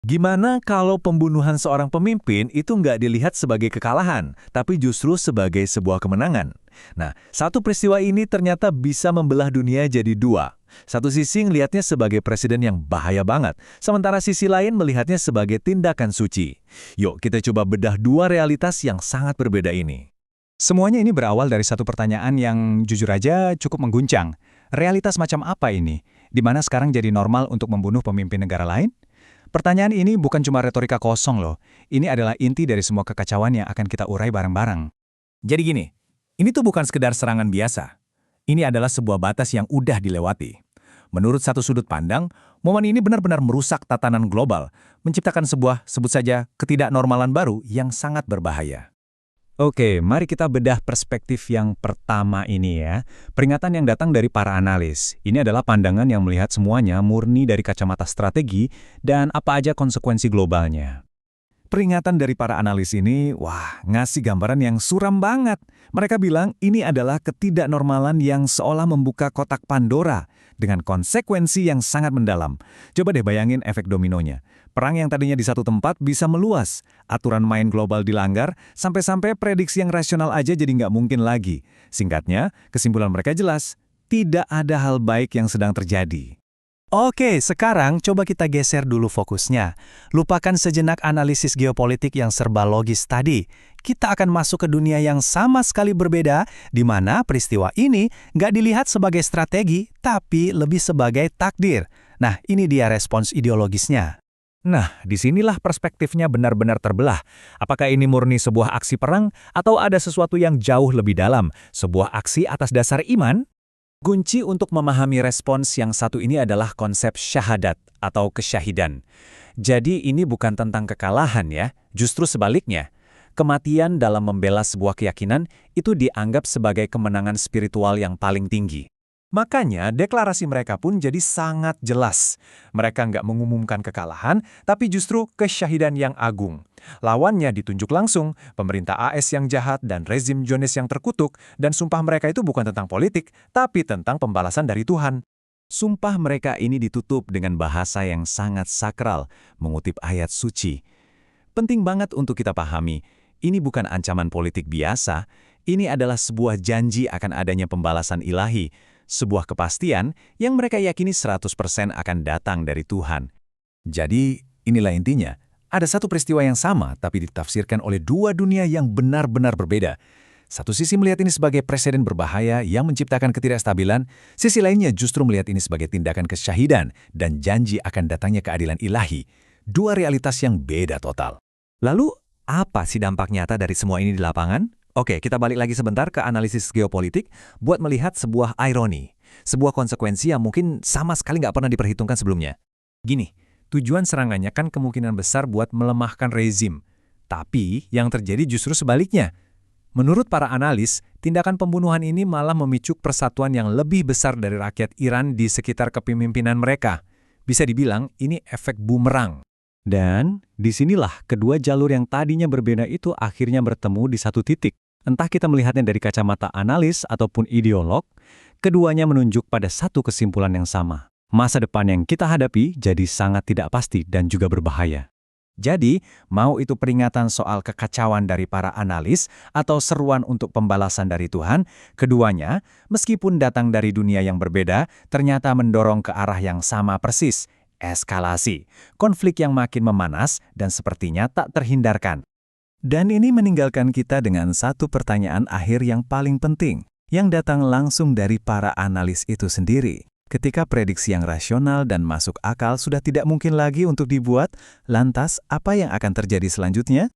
Gimana kalau pembunuhan seorang pemimpin itu nggak dilihat sebagai kekalahan, tapi justru sebagai sebuah kemenangan? Nah, satu peristiwa ini ternyata bisa membelah dunia jadi dua. Satu sisi ngelihatnya sebagai presiden yang bahaya banget, sementara sisi lain melihatnya sebagai tindakan suci. Yuk, kita coba bedah dua realitas yang sangat berbeda ini. Semuanya ini berawal dari satu pertanyaan yang jujur aja cukup mengguncang. Realitas macam apa ini? Di mana sekarang jadi normal untuk membunuh pemimpin negara lain? Pertanyaan ini bukan cuma retorika kosong loh. Ini adalah inti dari semua kekacauan yang akan kita urai bareng-bareng. Jadi gini, ini tuh bukan sekedar serangan biasa. Ini adalah sebuah batas yang udah dilewati. Menurut satu sudut pandang, momen ini benar-benar merusak tatanan global, menciptakan sebuah, sebut saja, ketidaknormalan baru yang sangat berbahaya. Oke, mari kita bedah perspektif yang pertama ini ya. Peringatan yang datang dari para analis. Ini adalah pandangan yang melihat semuanya murni dari kacamata strategi dan apa aja konsekuensi globalnya. Peringatan dari para analis ini, ngasih gambaran yang suram banget. Mereka bilang ini adalah ketidaknormalan yang seolah membuka kotak Pandora dengan konsekuensi yang sangat mendalam. Coba deh bayangin efek dominonya. Perang yang tadinya di satu tempat bisa meluas, aturan main global dilanggar, sampai-sampai prediksi yang rasional aja jadi nggak mungkin lagi. Singkatnya, kesimpulan mereka jelas, tidak ada hal baik yang sedang terjadi. Oke, sekarang coba kita geser dulu fokusnya. Lupakan sejenak analisis geopolitik yang serba logis tadi. Kita akan masuk ke dunia yang sama sekali berbeda, di mana peristiwa ini nggak dilihat sebagai strategi, tapi lebih sebagai takdir. Nah, ini dia respons ideologisnya. Nah, disinilah perspektifnya benar-benar terbelah. Apakah ini murni sebuah aksi perang, atau ada sesuatu yang jauh lebih dalam, sebuah aksi atas dasar iman? Kunci untuk memahami respons yang satu ini adalah konsep syahadat atau kesyahidan. Jadi ini bukan tentang kekalahan ya, justru sebaliknya. Kematian dalam membela sebuah keyakinan itu dianggap sebagai kemenangan spiritual yang paling tinggi. Makanya deklarasi mereka pun jadi sangat jelas. Mereka nggak mengumumkan kekalahan, tapi justru kesyahidan yang agung. Lawannya ditunjuk langsung, pemerintah AS yang jahat dan rezim Zionis yang terkutuk, dan sumpah mereka itu bukan tentang politik, tapi tentang pembalasan dari Tuhan. Sumpah mereka ini ditutup dengan bahasa yang sangat sakral, mengutip ayat suci. Penting banget untuk kita pahami, ini bukan ancaman politik biasa, ini adalah sebuah janji akan adanya pembalasan ilahi, sebuah kepastian yang mereka yakini 100% akan datang dari Tuhan. Jadi, inilah intinya. Ada satu peristiwa yang sama, tapi ditafsirkan oleh dua dunia yang benar-benar berbeda. Satu sisi melihat ini sebagai presiden berbahaya yang menciptakan ketidakstabilan, sisi lainnya justru melihat ini sebagai tindakan kesyahidan dan janji akan datangnya keadilan ilahi. Dua realitas yang beda total. Lalu, apa sih dampak nyata dari semua ini di lapangan? Oke, kita balik lagi sebentar ke analisis geopolitik buat melihat sebuah ironi, sebuah konsekuensi yang mungkin sama sekali nggak pernah diperhitungkan sebelumnya. Gini, tujuan serangannya kan kemungkinan besar buat melemahkan rezim. Tapi yang terjadi justru sebaliknya. Menurut para analis, tindakan pembunuhan ini malah memicu persatuan yang lebih besar dari rakyat Iran di sekitar kepemimpinan mereka. Bisa dibilang ini efek bumerang. Dan disinilah kedua jalur yang tadinya berbeda itu akhirnya bertemu di satu titik. Entah kita melihatnya dari kacamata analis ataupun ideolog, keduanya menunjuk pada satu kesimpulan yang sama. Masa depan yang kita hadapi jadi sangat tidak pasti dan juga berbahaya. Jadi, mau itu peringatan soal kekacauan dari para analis atau seruan untuk pembalasan dari Tuhan, keduanya, meskipun datang dari dunia yang berbeda, ternyata mendorong ke arah yang sama persis, eskalasi, konflik yang makin memanas dan sepertinya tak terhindarkan. Dan ini meninggalkan kita dengan satu pertanyaan akhir yang paling penting, yang datang langsung dari para analis itu sendiri. Ketika prediksi yang rasional dan masuk akal sudah tidak mungkin lagi untuk dibuat, lantas apa yang akan terjadi selanjutnya?